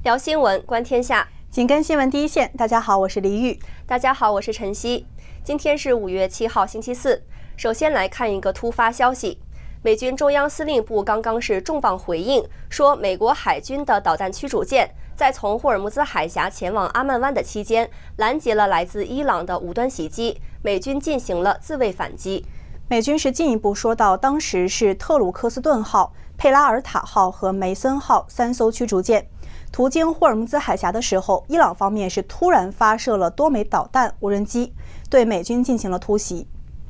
聊新闻，观天下，紧跟新闻第一线。大家好，我是李玉。大家好，我是晨曦。今天是5月7号，星期四。首先来看一个突发消息，美军中央司令部刚刚是重磅回应，说美国海军的导弹驱逐舰在从霍尔木兹海峡前往阿曼湾的期间，拦截了来自伊朗的无端袭击，美军进行了自卫反击。美军是进一步说到，当时是特鲁克斯顿号、佩拉尔塔号和梅森号3艘驱逐舰途经霍尔木兹海峡的时候，伊朗方面是突然发射了多枚导弹无人机，对美军进行了突袭。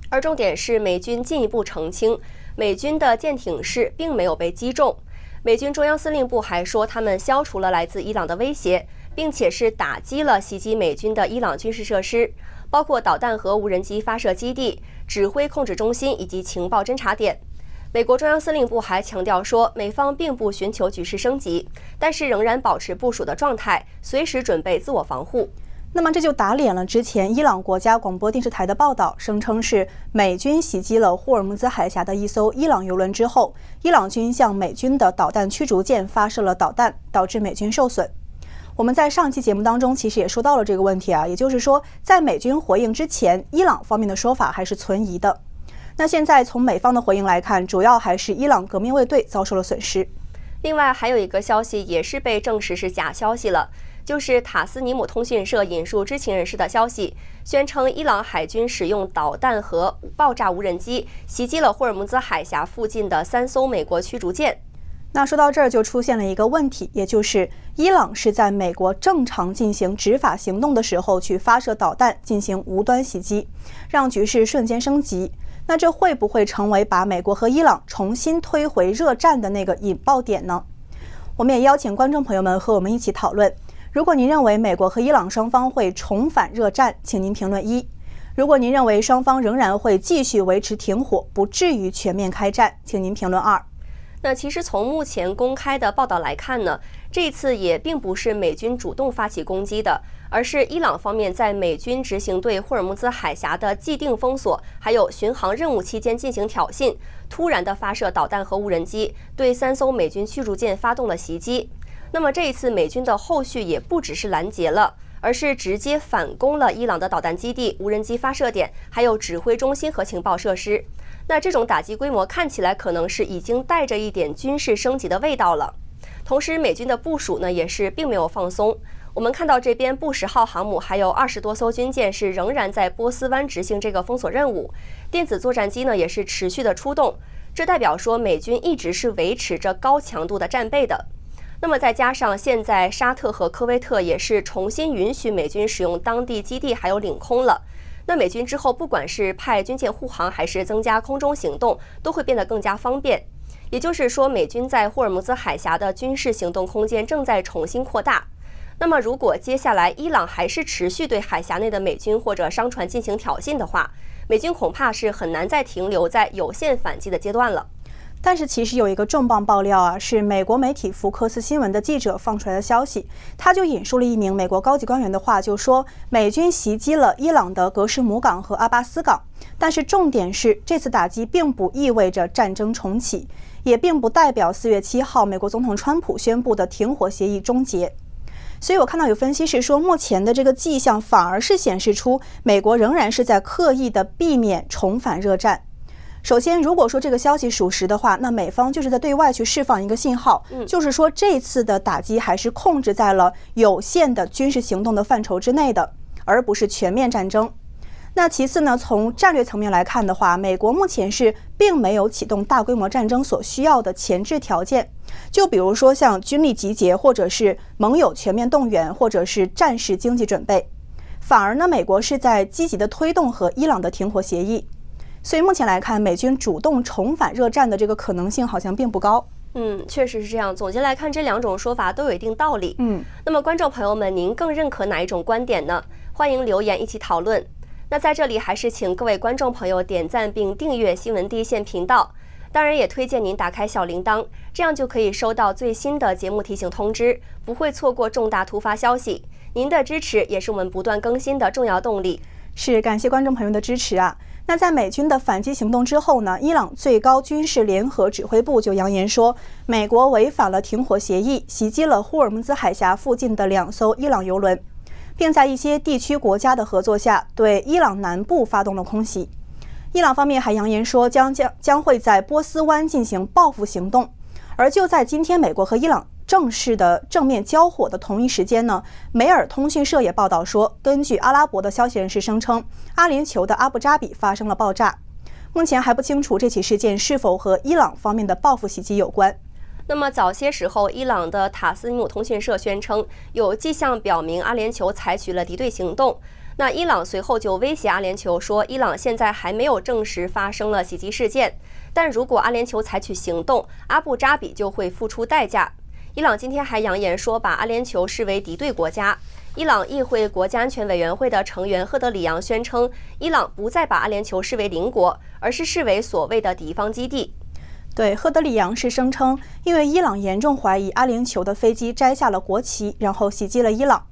而重点是，美军进一步澄清，美军的舰艇式并没有被击中。美军中央司令部还说，他们消除了来自伊朗的威胁，并且是打击了袭击美军的伊朗军事设施，包括导弹和无人机发射基地、指挥控制中心以及情报侦察点。美国中央司令部还强调说，美方并不寻求局势升级，但是仍然保持部署的状态，随时准备自我防护。那么这就打脸了之前伊朗国家广播电视台的报道，声称是美军袭击了霍尔木兹海峡的一艘伊朗油轮之后，伊朗军向美军的导弹驱逐舰发射了导弹，导致美军受损。我们在上期节目当中其实也说到了这个问题啊，也就是说，在美军回应之前，伊朗方面的说法还是存疑的。那现在从美方的回应来看，主要还是伊朗革命卫队遭受了损失。另外还有一个消息也是被证实是假消息了，就是塔斯尼姆通讯社引述知情人士的消息，宣称伊朗海军使用导弹和爆炸无人机袭击了霍尔木兹海峡附近的3艘美国驱逐舰。那说到这儿就出现了一个问题，也就是伊朗是在美国正常进行执法行动的时候去发射导弹进行无端袭击，让局势瞬间升级。那这会不会成为把美国和伊朗重新推回热战的那个引爆点呢？我们也邀请观众朋友们和我们一起讨论。如果您认为美国和伊朗双方会重返热战，请您评论1；如果您认为双方仍然会继续维持停火，不至于全面开战，请您评论2。那其实从目前公开的报道来看呢，这一次也并不是美军主动发起攻击的，而是伊朗方面在美军执行对霍尔木兹海峡的既定封锁还有巡航任务期间进行挑衅，突然的发射导弹和无人机，对3艘美军驱逐舰发动了袭击。那么这一次美军的后续也不只是拦截了，而是直接反攻了伊朗的导弹基地、无人机发射点，还有指挥中心和情报设施。那这种打击规模看起来可能是已经带着一点军事升级的味道了。同时美军的部署呢也是并没有放松，我们看到这边布什号航母还有20多艘军舰是仍然在波斯湾执行这个封锁任务，电子作战机呢也是持续的出动，这代表说美军一直是维持着高强度的战备的。那么再加上现在沙特和科威特也是重新允许美军使用当地基地还有领空了，那美军之后不管是派军舰护航还是增加空中行动，都会变得更加方便。也就是说，美军在霍尔木兹海峡的军事行动空间正在重新扩大。那么如果接下来伊朗还是持续对海峡内的美军或者商船进行挑衅的话，美军恐怕是很难再停留在有限反击的阶段了。但是其实有一个重磅爆料啊，是美国媒体福克斯新闻的记者放出来的消息，他就引述了一名美国高级官员的话，就说美军袭击了伊朗的格什姆港和阿巴斯港，但是重点是这次打击并不意味着战争重启，也并不代表4月7号美国总统川普宣布的停火协议终结。所以我看到有分析是说，目前的这个迹象反而是显示出美国仍然是在刻意的避免重返热战。首先，如果说这个消息属实的话，那美方就是在对外去释放一个信号，就是说这次的打击还是控制在了有限的军事行动的范畴之内的，而不是全面战争。那其次呢，从战略层面来看的话，美国目前是并没有启动大规模战争所需要的前置条件，就比如说像军力集结，或者是盟友全面动员，或者是战事经济准备。反而呢，美国是在积极的推动和伊朗的停火协议。所以目前来看，美军主动重返热战的这个可能性好像并不高。确实是这样。总结来看，这2种说法都有一定道理。那么观众朋友们，您更认可哪一种观点呢？欢迎留言一起讨论。那在这里还是请各位观众朋友点赞并订阅新闻第一线频道，当然也推荐您打开小铃铛，这样就可以收到最新的节目提醒通知，不会错过重大突发消息。您的支持也是我们不断更新的重要动力。是，感谢观众朋友的支持啊。那在美军的反击行动之后呢，伊朗最高军事联合指挥部就扬言说，美国违反了停火协议，袭击了霍尔木兹海峡附近的2艘伊朗油轮，并在一些地区国家的合作下，对伊朗南部发动了空袭。伊朗方面还扬言说，将会在波斯湾进行报复行动。而就在今天，美国和伊朗正式的正面交火的同一时间呢，梅尔通讯社也报道说，根据阿拉伯的消息人士声称，阿联酋的阿布扎比发生了爆炸。目前还不清楚这起事件是否和伊朗方面的报复袭击有关。那么早些时候，伊朗的塔斯尼姆通讯社宣称，有迹象表明阿联酋采取了敌对行动。那伊朗随后就威胁阿联酋说，伊朗现在还没有证实发生了袭击事件，但如果阿联酋采取行动，阿布扎比就会付出代价。伊朗今天还扬言说，把阿联酋视为敌对国家。伊朗议会国家安全委员会的成员赫德里扬宣称，伊朗不再把阿联酋视为邻国，而是视为所谓的敌方基地。对，赫德里扬是声称，因为伊朗严重怀疑阿联酋的飞机摘下了国旗，然后袭击了伊朗。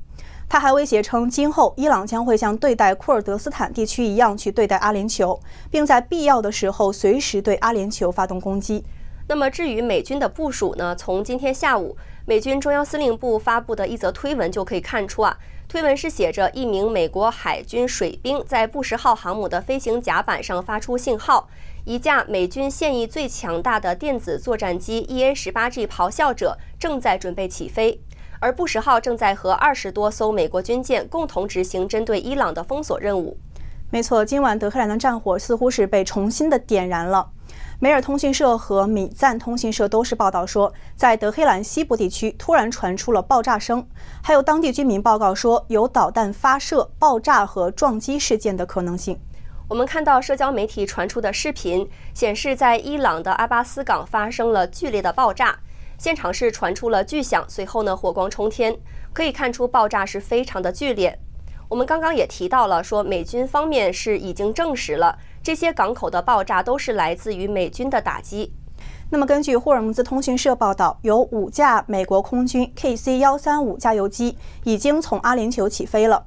他还威胁称，今后伊朗将会像对待库尔德斯坦地区一样去对待阿联酋，并在必要的时候随时对阿联酋发动攻击。那么至于美军的部署呢？从今天下午美军中央司令部发布的一则推文就可以看出推文是写着一名美国海军水兵在布什号航母的飞行甲板上发出信号，一架美军现役最强大的电子作战机 EA-18G 咆哮者正在准备起飞，而布什号正在和20多艘美国军舰共同执行针对伊朗的封锁任务。没错，今晚德黑兰的战火似乎是被重新的点燃了。梅尔通讯社和米赞通讯社都是报道说，在德黑兰西部地区突然传出了爆炸声，还有当地居民报告说有导弹发射、爆炸和撞击事件的可能性。我们看到社交媒体传出的视频显示，在伊朗的阿巴斯港发生了剧烈的爆炸，现场是传出了巨响，随后呢火光冲天，可以看出爆炸是非常的剧烈。我们刚刚也提到了，说美军方面是已经证实了这些港口的爆炸都是来自于美军的打击。那么根据霍尔木兹通讯社报道，有5架美国空军 KC-135加油机已经从阿联酋起飞了。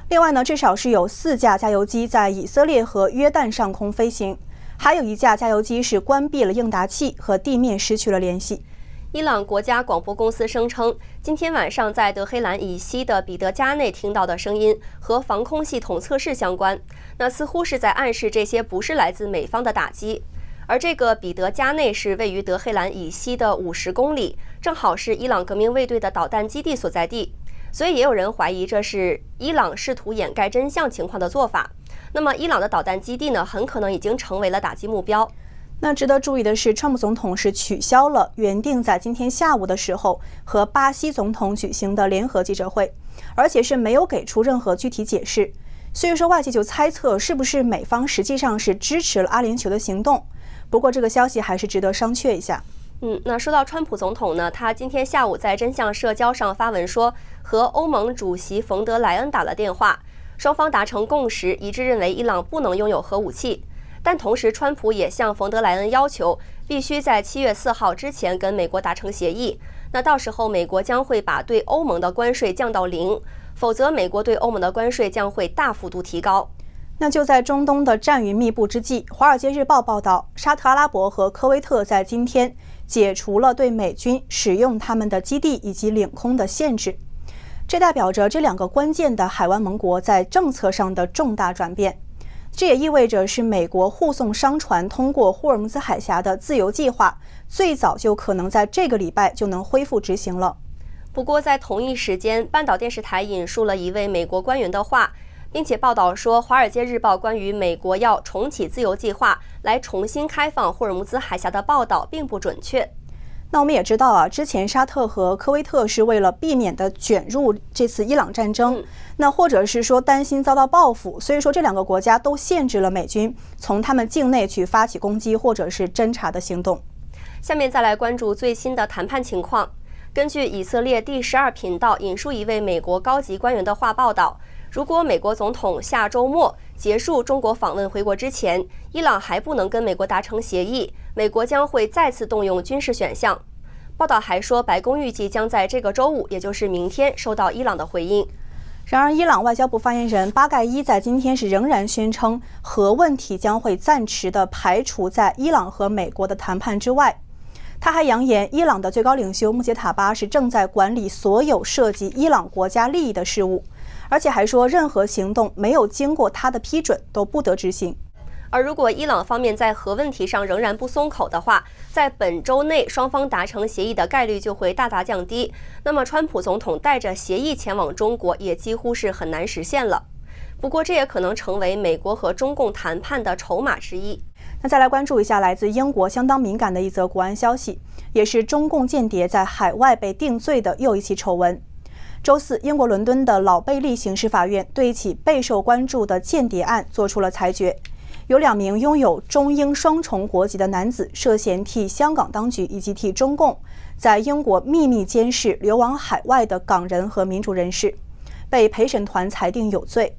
另外呢，至少是有4架加油机在以色列和约旦上空飞行，还有1架加油机是关闭了应答器，和地面失去了联系。伊朗国家广播公司声称，今天晚上在德黑兰以西的彼得加内听到的声音和防空系统测试相关，那似乎是在暗示这些不是来自美方的打击。而这个彼得加内是位于德黑兰以西的50公里，正好是伊朗革命卫队的导弹基地所在地，所以也有人怀疑这是伊朗试图掩盖真相情况的做法。那么伊朗的导弹基地呢，很可能已经成为了打击目标。那值得注意的是，川普总统是取消了原定在今天下午的时候和巴西总统举行的联合记者会，而且是没有给出任何具体解释。所以说外界就猜测是不是美方实际上是支持了阿联酋的行动。不过这个消息还是值得商榷一下。那说到川普总统呢，他今天下午在真相社交上发文说，和欧盟主席冯德莱恩打了电话，双方达成共识，一致认为伊朗不能拥有核武器。但同时，川普也向冯德莱恩要求，必须在7月4号之前跟美国达成协议。那到时候，美国将会把对欧盟的关税降到0，否则美国对欧盟的关税将会大幅度提高。那就在中东的战云密布之际，《华尔街日报》报道，沙特阿拉伯和科威特在今天解除了对美军使用他们的基地以及领空的限制，这代表着这2个关键的海湾盟国在政策上的重大转变。这也意味着是美国护送商船通过霍尔木兹海峡的自由计划，最早就可能在这个礼拜就能恢复执行了。不过在同一时间，半岛电视台引述了一位美国官员的话，并且报道说，《华尔街日报》关于美国要重启自由计划来重新开放霍尔木兹海峡的报道并不准确。那我们也知道之前沙特和科威特是为了避免的卷入这次伊朗战争，那或者是说担心遭到报复，所以说这2个国家都限制了美军从他们境内去发起攻击或者是侦察的行动。下面再来关注最新的谈判情况。根据以色列第12频道引述一位美国高级官员的话报道，如果美国总统下周末结束中国访问回国之前，伊朗还不能跟美国达成协议，美国将会再次动用军事选项。报道还说，白宫预计将在这个周五，也就是明天收到伊朗的回应。然而，伊朗外交部发言人巴盖伊在今天仍然宣称，核问题将会暂时的排除在伊朗和美国的谈判之外。他还扬言，伊朗的最高领袖穆杰塔巴是正在管理所有涉及伊朗国家利益的事务，而且还说，任何行动没有经过他的批准都不得执行。而如果伊朗方面在核问题上仍然不松口的话，在本周内双方达成协议的概率就会大大降低。那么，川普总统带着协议前往中国也几乎是很难实现了。不过，这也可能成为美国和中共谈判的筹码之一。那再来关注一下来自英国相当敏感的一则国安消息，也是中共间谍在海外被定罪的又一起丑闻。周四，英国伦敦的老贝利刑事法院对一起备受关注的间谍案作出了裁决。有2名拥有中英双重国籍的男子涉嫌替香港当局以及替中共在英国秘密监视流亡海外的港人和民主人士，被陪审团裁定有罪。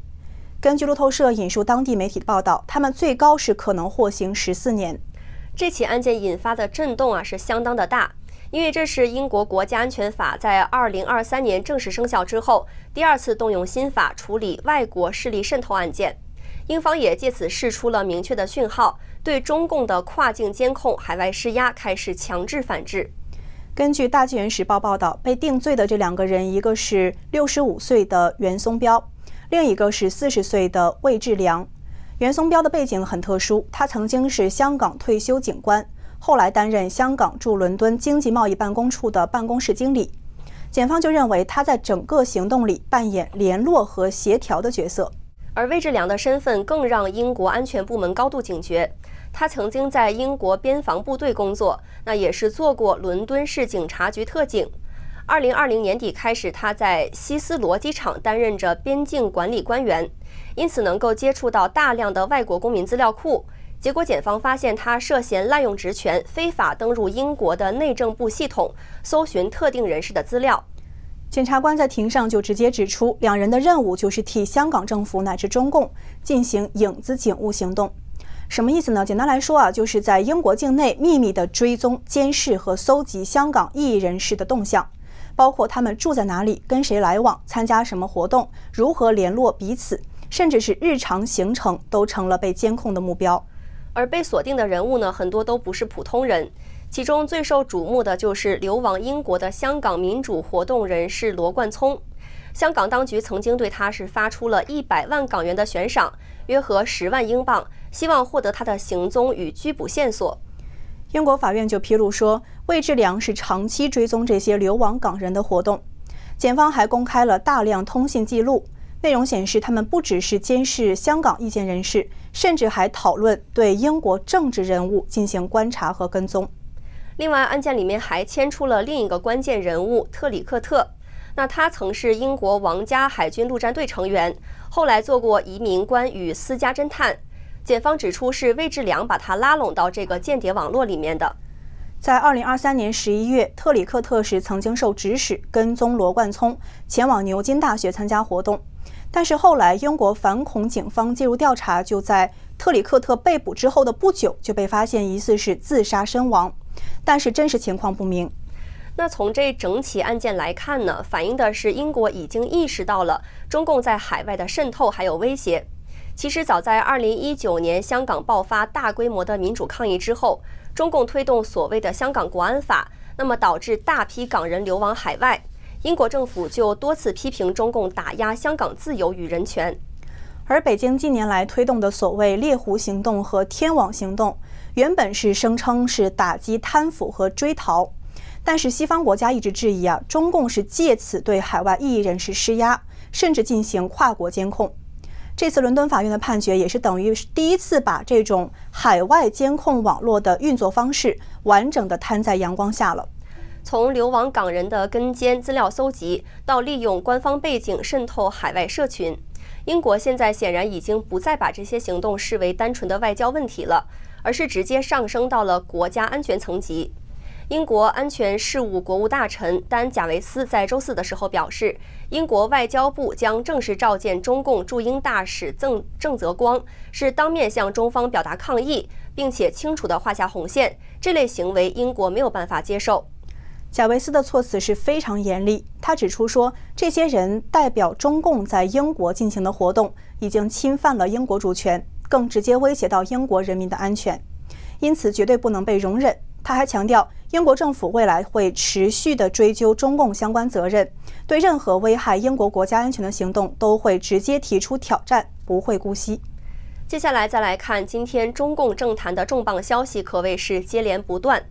根据路透社引述当地媒体的报道，他们最高是可能获刑14年。这起案件引发的震动是相当的大，因为这是英国国家安全法在2023年正式生效之后第2次动用新法处理外国势力渗透案件。英方也借此释出了明确的讯号，对中共的跨境监控、海外施压开始强制反制。根据大纪元时报报道，被定罪的这2个人，一个是65岁的袁松标，另一个是40岁的魏志良。袁松标的背景很特殊，他曾经是香港退休警官，后来担任香港驻伦敦经济贸易办公处的办公室经理。检方就认为他在整个行动里扮演联络和协调的角色。而魏志良的身份更让英国安全部门高度警觉。他曾经在英国边防部队工作，那也是做过伦敦市警察局特警。2020年底开始，他在希斯罗机场担任着边境管理官员，因此能够接触到大量的外国公民资料库。结果检方发现他涉嫌滥用职权，非法登入英国的内政部系统，搜寻特定人士的资料。检察官在庭上就直接指出，2人的任务就是替香港政府乃至中共进行影子警务行动。什么意思呢？简单来说就是在英国境内秘密地追踪、监视和搜集香港异议人士的动向，包括他们住在哪里、跟谁来往、参加什么活动、如何联络彼此，甚至是日常行程都成了被监控的目标。而被锁定的人物呢，很多都不是普通人。其中最受瞩目的就是流亡英国的香港民主活动人士罗冠聪。香港当局曾经对他是发出了100万港元的悬赏，约合10万英镑，希望获得他的行踪与拘捕线索。英国法院就披露说，魏志良是长期追踪这些流亡港人的活动。检方还公开了大量通信记录，内容显示他们不只是监视香港意见人士，甚至还讨论对英国政治人物进行观察和跟踪。另外，案件里面还牵出了另一个关键人物特里克特。那他曾是英国皇家海军陆战队成员，后来做过移民官与私家侦探。检方指出是魏志良把他拉拢到这个间谍网络里面的。在2023年11月，特里克特是曾经受指使跟踪罗冠聪前往牛津大学参加活动，但是后来英国反恐警方介入调查，就在特里克特被捕之后的不久就被发现疑似是自杀身亡，但是真实情况不明。那从这整起案件来看呢，反映的是英国已经意识到了中共在海外的渗透还有威胁。其实早在2019年香港爆发大规模的民主抗议之后，中共推动所谓的香港国安法，那么导致大批港人流亡海外。英国政府就多次批评中共打压香港自由与人权。而北京近年来推动的所谓猎狐行动和天网行动，原本是声称是打击贪腐和追逃，但是西方国家一直质疑中共是借此对海外异议人士施压，甚至进行跨国监控。这次伦敦法院的判决也是等于第一次把这种海外监控网络的运作方式完整的摊在阳光下了。从流亡港人的跟监、资料搜集，到利用官方背景渗透海外社群，英国现在显然已经不再把这些行动视为单纯的外交问题了，而是直接上升到了国家安全层级。英国安全事务国务大臣丹·贾维斯在周四的时候表示，英国外交部将正式召见中共驻英大使郑泽光，是当面向中方表达抗议，并且清楚地画下红线，这类行为英国没有办法接受。贾维斯的措辞是非常严厉，他指出说，这些人代表中共在英国进行的活动，已经侵犯了英国主权，更直接威胁到英国人民的安全，因此绝对不能被容忍。他还强调，英国政府未来会持续地追究中共相关责任，对任何危害英国国家安全的行动都会直接提出挑战，不会姑息。接下来再来看今天中共政坛的重磅消息，可谓是接连不断。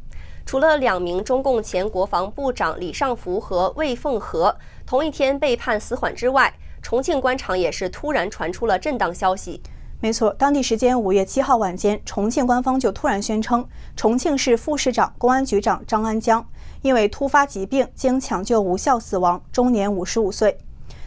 除了2名中共前国防部长李尚福和魏凤和同一天被判死缓之外，重庆官场也是突然传出了震荡消息。没错，当地时间5月7号晚间，重庆官方就突然宣称，重庆市副市长、公安局长张安江因为突发疾病经抢救无效死亡，终年55岁。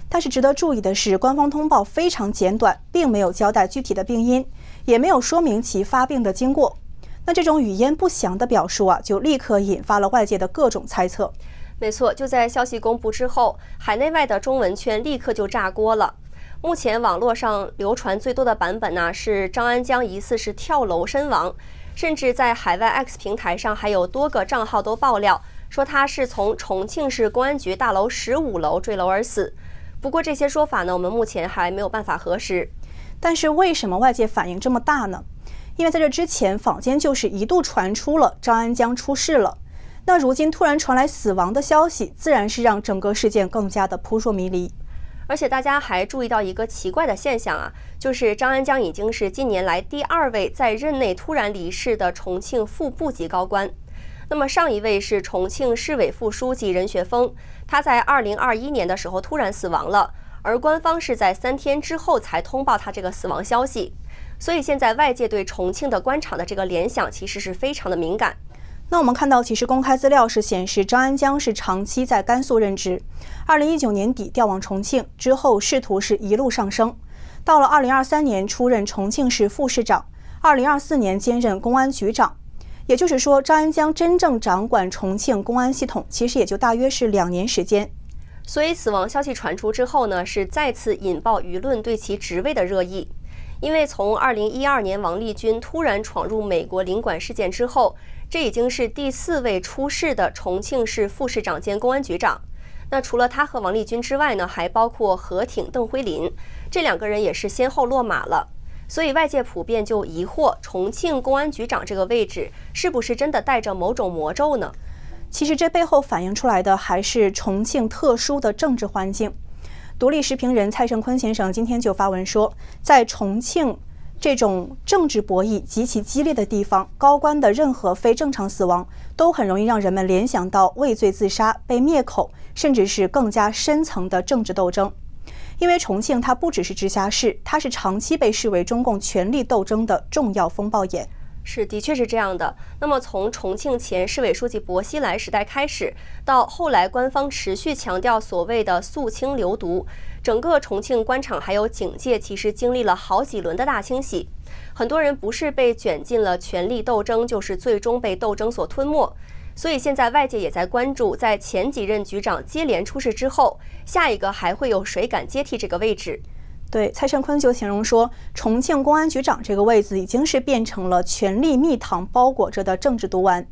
但是值得注意的是，官方通报非常简短，并没有交代具体的病因，也没有说明其发病的经过。那这种语焉不详的表述就立刻引发了外界的各种猜测。没错，就在消息公布之后，海内外的中文圈立刻就炸锅了。目前网络上流传最多的版本是张安江疑似是跳楼身亡，甚至在海外 X 平台上还有多个账号都爆料说他是从重庆市公安局大楼15楼坠楼而死。不过这些说法我们目前还没有办法核实。但是为什么外界反应这么大呢？因为在这之前，坊间就是一度传出了张安江出事了。那如今突然传来死亡的消息，自然是让整个事件更加的扑朔迷离。而且大家还注意到一个奇怪的现象就是张安江已经是近年来第2位在任内突然离世的重庆副部级高官。那么上一位是重庆市委副书记任学锋，他在2021年的时候突然死亡了，而官方是在3天之后才通报他这个死亡消息。所以现在外界对重庆的官场的这个联想其实是非常的敏感。那我们看到，其实公开资料是显示，张安江是长期在甘肃任职，2019年底调往重庆之后，仕途是一路上升，到了2023年出任重庆市副市长，2024年兼任公安局长。也就是说，张安江真正掌管重庆公安系统，其实也就大约是2年时间。所以死亡消息传出之后是再次引爆舆论对其职位的热议。因为从2012年王立军突然闯入美国领馆事件之后，这已经是第4位出事的重庆市副市长兼公安局长。那除了他和王立军之外还包括何挺、邓辉林，这2个人也是先后落马了。所以外界普遍就疑惑，重庆公安局长这个位置是不是真的带着某种魔咒呢？其实这背后反映出来的还是重庆特殊的政治环境。独立时评人蔡胜坤先生今天就发文说，在重庆这种政治博弈极其激烈的地方，高官的任何非正常死亡都很容易让人们联想到畏罪自杀、被灭口，甚至是更加深层的政治斗争。因为重庆它不只是直辖市，它是长期被视为中共权力斗争的重要风暴眼。是，的确是这样的。那么从重庆前市委书记薄熙来时代开始，到后来官方持续强调所谓的肃清流毒，整个重庆官场还有警界其实经历了好几轮的大清洗。很多人不是被卷进了权力斗争，就是最终被斗争所吞没。所以现在外界也在关注，在前几任局长接连出事之后，下一个还会有谁敢接替这个位置？对，蔡胜坤就形容说，重庆公安局长这个位子已经是变成了权力蜜糖包裹着的政治毒丸。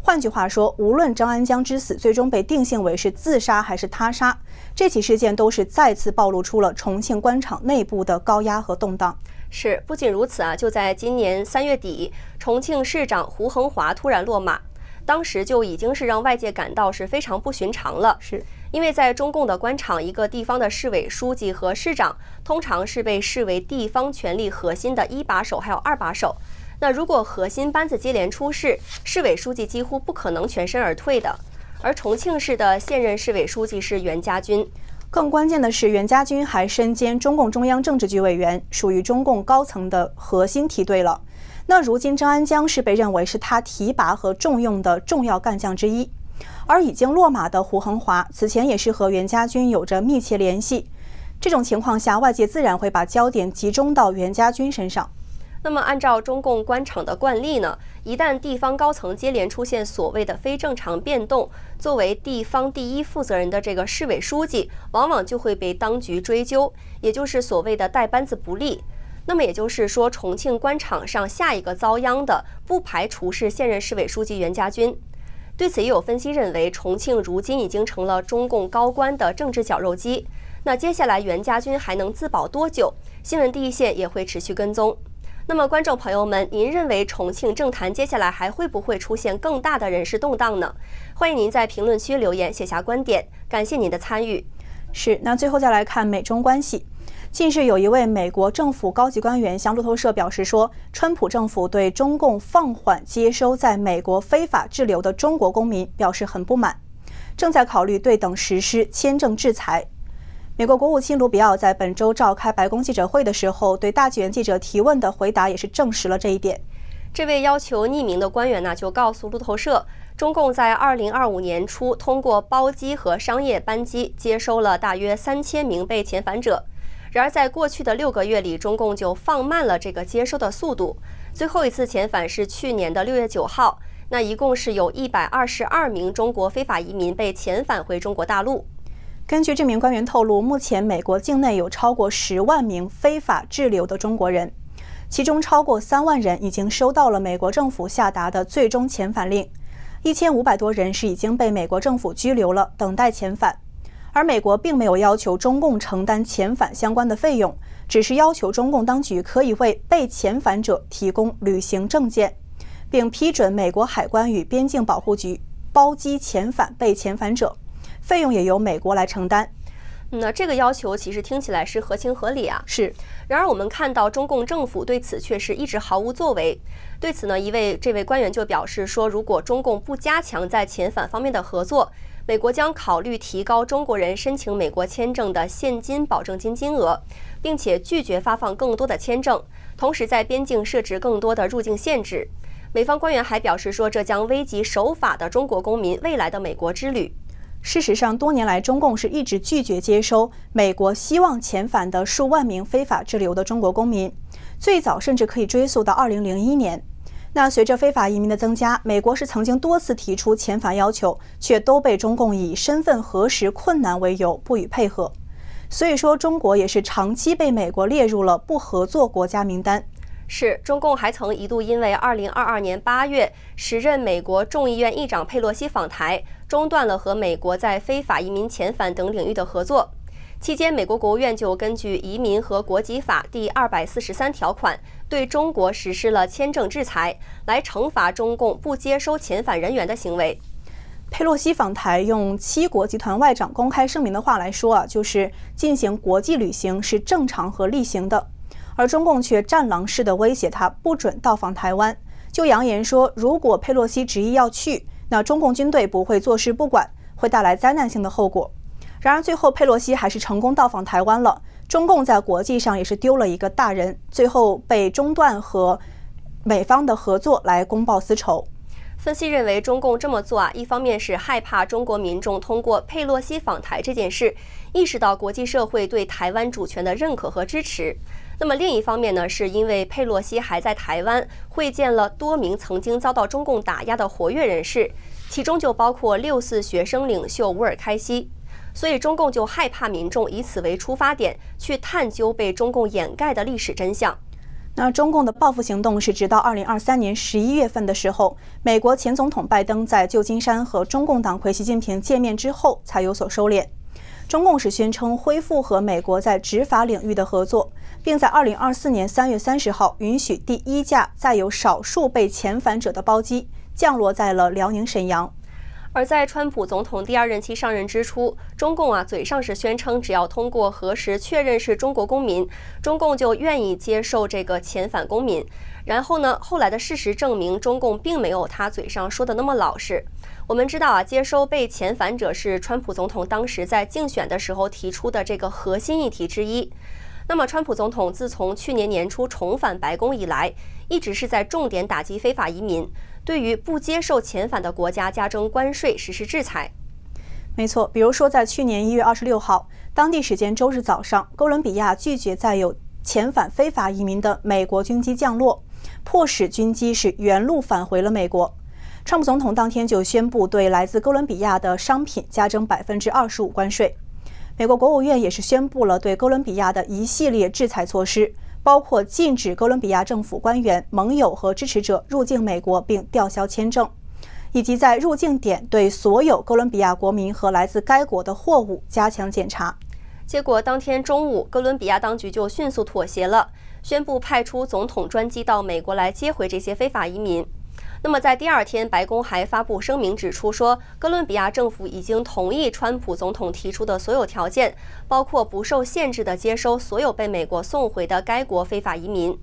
换句话说，无论张安江之死最终被定性为是自杀还是他杀，这起事件都是再次暴露出了重庆官场内部的高压和动荡。是，不仅如此就在今年3月底，重庆市长胡恒华突然落马，当时就已经是让外界感到是非常不寻常了。是。因为在中共的官场，一个地方的市委书记和市长通常是被视为地方权力核心的1把手还有2把手。那如果核心班子接连出事，市委书记几乎不可能全身而退的。而重庆市的现任市委书记是袁家军。更关键的是，袁家军还身兼中共中央政治局委员，属于中共高层的核心梯队了。那如今张安江是被认为是他提拔和重用的重要干将之一。而已经落马的胡恒华，此前也是和袁家军有着密切联系。这种情况下，外界自然会把焦点集中到袁家军身上。那么按照中共官场的惯例一旦地方高层接连出现所谓的非正常变动，作为地方第一负责人的这个市委书记，往往就会被当局追究，也就是所谓的带班子不利。那么也就是说，重庆官场上下一个遭殃的，不排除是现任市委书记袁家军。对此，也有分析认为，重庆如今已经成了中共高官的政治绞肉机。那接下来袁家军还能自保多久？新闻第一线也会持续跟踪。那么，观众朋友们，您认为重庆政坛接下来还会不会出现更大的人事动荡呢？欢迎您在评论区留言写下观点，感谢您的参与。那最后再来看美中关系。近日，有一位美国政府高级官员向路透社表示说，川普政府对中共放缓接收在美国非法滞留的中国公民表示很不满，正在考虑对等实施签证制裁。美国国务卿卢比奥在本周召开白宫记者会的时候，对大纪元记者提问的回答也是证实了这一点。这位要求匿名的官员呢，就告诉路透社，中共在2025年初通过包机和商业班机接收了大约3000名被遣返者。然而，在过去的6个月里，中共就放慢了这个接收的速度。最后一次遣返是去年的6月9号，那一共是有122名中国非法移民被遣返回中国大陆。根据这名官员透露，目前美国境内有超过10万名非法滞留的中国人，其中超过3万人已经收到了美国政府下达的最终遣返令，1500多人是已经被美国政府拘留了，等待遣返。而美国并没有要求中共承担遣返相关的费用，只是要求中共当局可以为被遣返者提供旅行证件，并批准美国海关与边境保护局包机遣返被遣返者，费用也由美国来承担。那这个要求其实听起来是合情合理啊。是。然而我们看到中共政府对此却是一直毫无作为。对此呢，这位官员就表示说，如果中共不加强在遣返方面的合作，美国将考虑提高中国人申请美国签证的现金保证金金额，并且拒绝发放更多的签证，同时在边境设置更多的入境限制。美方官员还表示说，这将危及守法的中国公民未来的美国之旅。事实上，多年来中共是一直拒绝接收美国希望遣返的数万名非法滞留的中国公民，最早甚至可以追溯到2001年。那随着非法移民的增加，美国是曾经多次提出遣返要求，却都被中共以身份核实困难为由不予配合。所以说，中国也是长期被美国列入了不合作国家名单。是，中共还曾一度因为2022年8月时任美国众议院议长佩洛西访台，中断了和美国在非法移民遣返等领域的合作。期间，美国国务院就根据《移民和国籍法》第243条款，对中国实施了签证制裁，来惩罚中共不接收遣返人员的行为。佩洛西访台，用7国集团外长公开声明的话来说就是进行国际旅行是正常和例行的，而中共却战狼式的威胁他不准到访台湾，就扬言说，如果佩洛西执意要去，那中共军队不会坐视不管，会带来灾难性的后果。然而最后佩洛西还是成功到访台湾了，中共在国际上也是丢了一个大人，最后被中断和美方的合作来公报私仇。分析认为，中共这么做一方面是害怕中国民众通过佩洛西访台这件事意识到国际社会对台湾主权的认可和支持。那么另一方面呢，是因为佩洛西还在台湾会见了多名曾经遭到中共打压的活跃人士，其中就包括6·4学生领袖乌尔开西。所以中共就害怕民众以此为出发点去探究被中共掩盖的历史真相。那中共的报复行动是直到2023年11月份的时候，美国前总统拜登在旧金山和中共党魁习近平见面之后才有所收敛。中共是宣称恢复和美国在执法领域的合作，并在2024年3月30号允许第1架载有少数被遣返者的包机降落在了辽宁沈阳。而在川普总统第2任期上任之初，中共嘴上是宣称只要通过核实确认是中国公民，中共就愿意接受这个遣返公民。然后呢，后来的事实证明，中共并没有他嘴上说的那么老实。我们知道接收被遣返者是川普总统当时在竞选的时候提出的这个核心议题之一。那么川普总统自从去年年初重返白宫以来，一直是在重点打击非法移民，对于不接受遣返的国家加征关税，实施制裁。没错，比如说在去年1月26号，当地时间周日早上，哥伦比亚拒绝载有遣返非法移民的美国军机降落，迫使军机是原路返回了美国。川普总统当天就宣布对来自哥伦比亚的商品加征25%关税。美国国务院也是宣布了对哥伦比亚的一系列制裁措施，包括禁止哥伦比亚政府官员、盟友和支持者入境美国并吊销签证，以及在入境点对所有哥伦比亚国民和来自该国的货物加强检查。结果当天中午，哥伦比亚当局就迅速妥协了，宣布派出总统专机到美国来接回这些非法移民。那么在第二天，白宫还发布声明指出说，哥伦比亚政府已经同意川普总统提出的所有条件，包括不受限制地接收所有被美国送回的该国非法移民。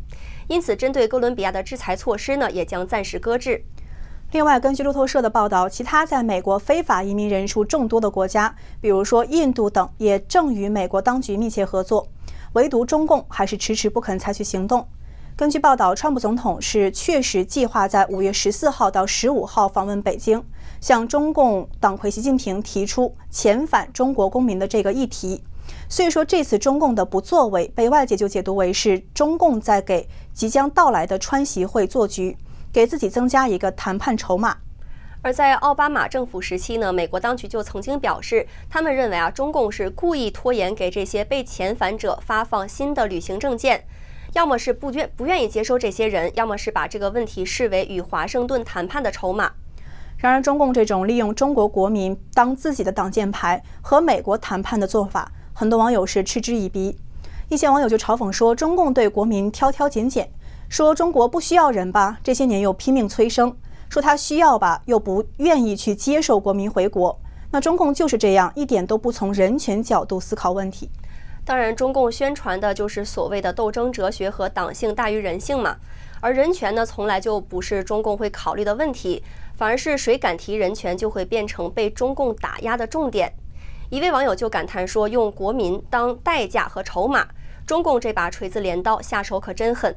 因此，针对哥伦比亚的制裁措施呢，也将暂时搁置。另外，根据路透社的报道，其他在美国非法移民人数众多的国家，比如说印度等，也正与美国当局密切合作，唯独中共还是迟迟不肯采取行动。根据报道，川普总统是确实计划在5月14号到15号访问北京，向中共党魁习近平提出遣返中国公民的这个议题。所以说，这次中共的不作为被外界就解读为是中共在给即将到来的川习会做局，给自己增加一个谈判筹码。而在奥巴马政府时期呢，美国当局就曾经表示，他们认为中共是故意拖延给这些被遣返者发放新的旅行证件，要么是不愿意接收这些人，要么是把这个问题视为与华盛顿谈判的筹码。然而，中共这种利用中国国民当自己的挡箭牌和美国谈判的做法，很多网友是嗤之以鼻。一些网友就嘲讽说，中共对国民挑挑拣拣，说中国不需要人吧，这些年又拼命催生，说他需要吧，又不愿意去接受国民回国。那中共就是这样，一点都不从人权角度思考问题。当然，中共宣传的就是所谓的斗争哲学和党性大于人性嘛，而人权呢，从来就不是中共会考虑的问题，反而是谁敢提人权，就会变成被中共打压的重点。一位网友就感叹说，用国民当代价和筹码，中共这把锤子镰刀下手可真狠。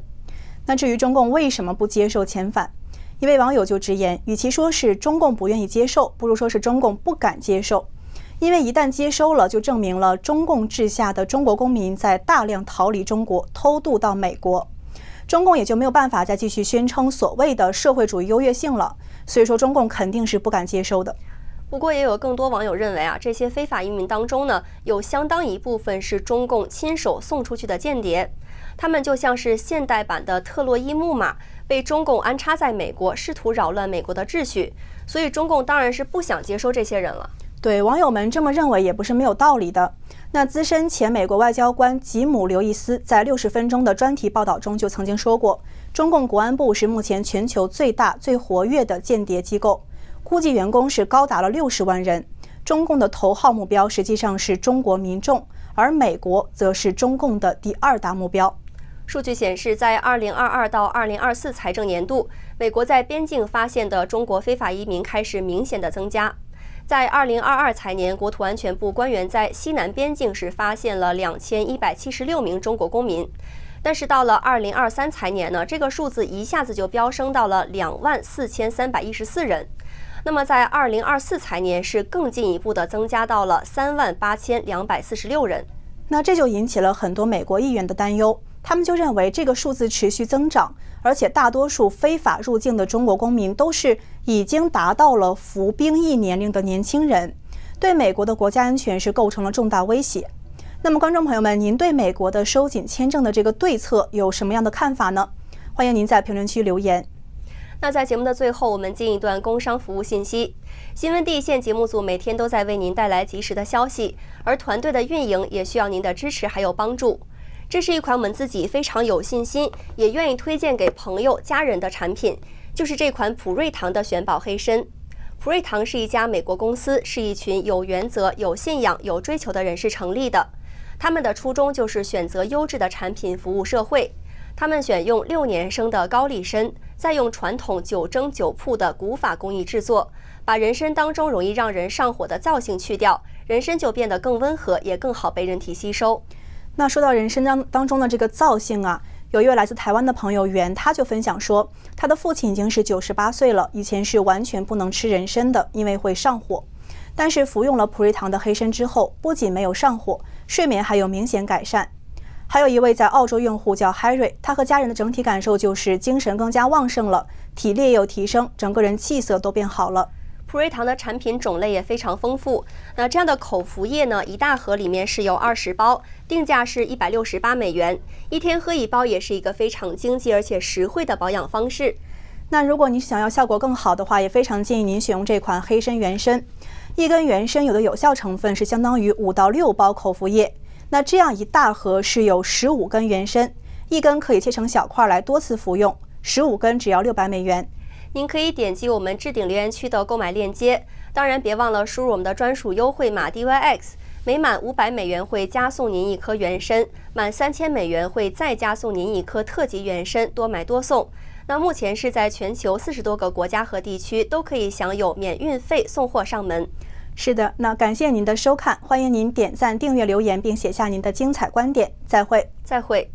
那至于中共为什么不接受遣返，一位网友就直言，与其说是中共不愿意接受，不如说是中共不敢接受。因为一旦接收了，就证明了中共治下的中国公民在大量逃离中国，偷渡到美国，中共也就没有办法再继续宣称所谓的社会主义优越性了。所以说，中共肯定是不敢接收的。不过，也有更多网友认为这些非法移民当中呢，有相当一部分是中共亲手送出去的间谍，他们就像是现代版的特洛伊木马，被中共安插在美国，试图扰乱美国的秩序。所以，中共当然是不想接收这些人了。对，网友们这么认为也不是没有道理的。那资深前美国外交官吉姆·刘易斯在60分钟的专题报道中就曾经说过，中共国安部是目前全球最大、最活跃的间谍机构，估计员工是高达了60万人。中共的头号目标实际上是中国民众，而美国则是中共的第2大目标。数据显示，在2022到2024财政年度，美国在边境发现的中国非法移民开始明显的增加。在2022财年，国土安全部官员在西南边境是发现了2176名中国公民，但是到了2023财年呢，这个数字一下子就飙升到了24314人。那么在2024财年是更进一步的增加到了38246人。那这就引起了很多美国议员的担忧，他们就认为这个数字持续增长，而且大多数非法入境的中国公民都是已经达到了服兵役年龄的年轻人，对美国的国家安全是构成了重大威胁。那么观众朋友们，您对美国的收紧签证的这个对策有什么样的看法呢？欢迎您在评论区留言。那在节目的最后，我们进一段工商服务信息。新闻第一线节目组每天都在为您带来及时的消息，而团队的运营也需要您的支持还有帮助。这是一款我们自己非常有信心，也愿意推荐给朋友家人的产品，就是这款普瑞堂的选宝黑参。普瑞堂是一家美国公司，是一群有原则、有信仰、有追求的人士成立的。他们的初衷就是选择优质的产品服务社会。他们选用6年生的高丽参，再用传统9蒸9曝的古法工艺制作，把人参当中容易让人上火的燥性去掉，人参就变得更温和，也更好被人体吸收。那说到人参当中的这个燥性有一位来自台湾的朋友袁，他就分享说，他的父亲已经是98岁了，以前是完全不能吃人参的，因为会上火。但是服用了普瑞堂的黑参之后，不仅没有上火，睡眠还有明显改善。还有一位在澳洲用户叫 Harry， 他和家人的整体感受就是精神更加旺盛了，体力也有提升，整个人气色都变好了。普瑞堂的产品种类也非常丰富，那这样的口服液呢，一大盒里面是有20包，定价是$168，一天喝1包也是一个非常经济而且实惠的保养方式。那如果你想要效果更好的话，也非常建议您选用这款黑参原参。一根原参油的有效成分是相当于5到6包口服液。那这样一大盒是有15根原参，一根可以切成小块来多次服用，15根只要$600。您可以点击我们置顶留言区的购买链接，当然别忘了输入我们的专属优惠码 DYX， 每满$500会加送您1颗原参，满$3000会再加送您1颗特级原参，多买多送。那目前是在全球40多个国家和地区都可以享有免运费送货上门。是的，那感谢您的收看，欢迎您点赞、订阅、留言，并写下您的精彩观点。再会。再会。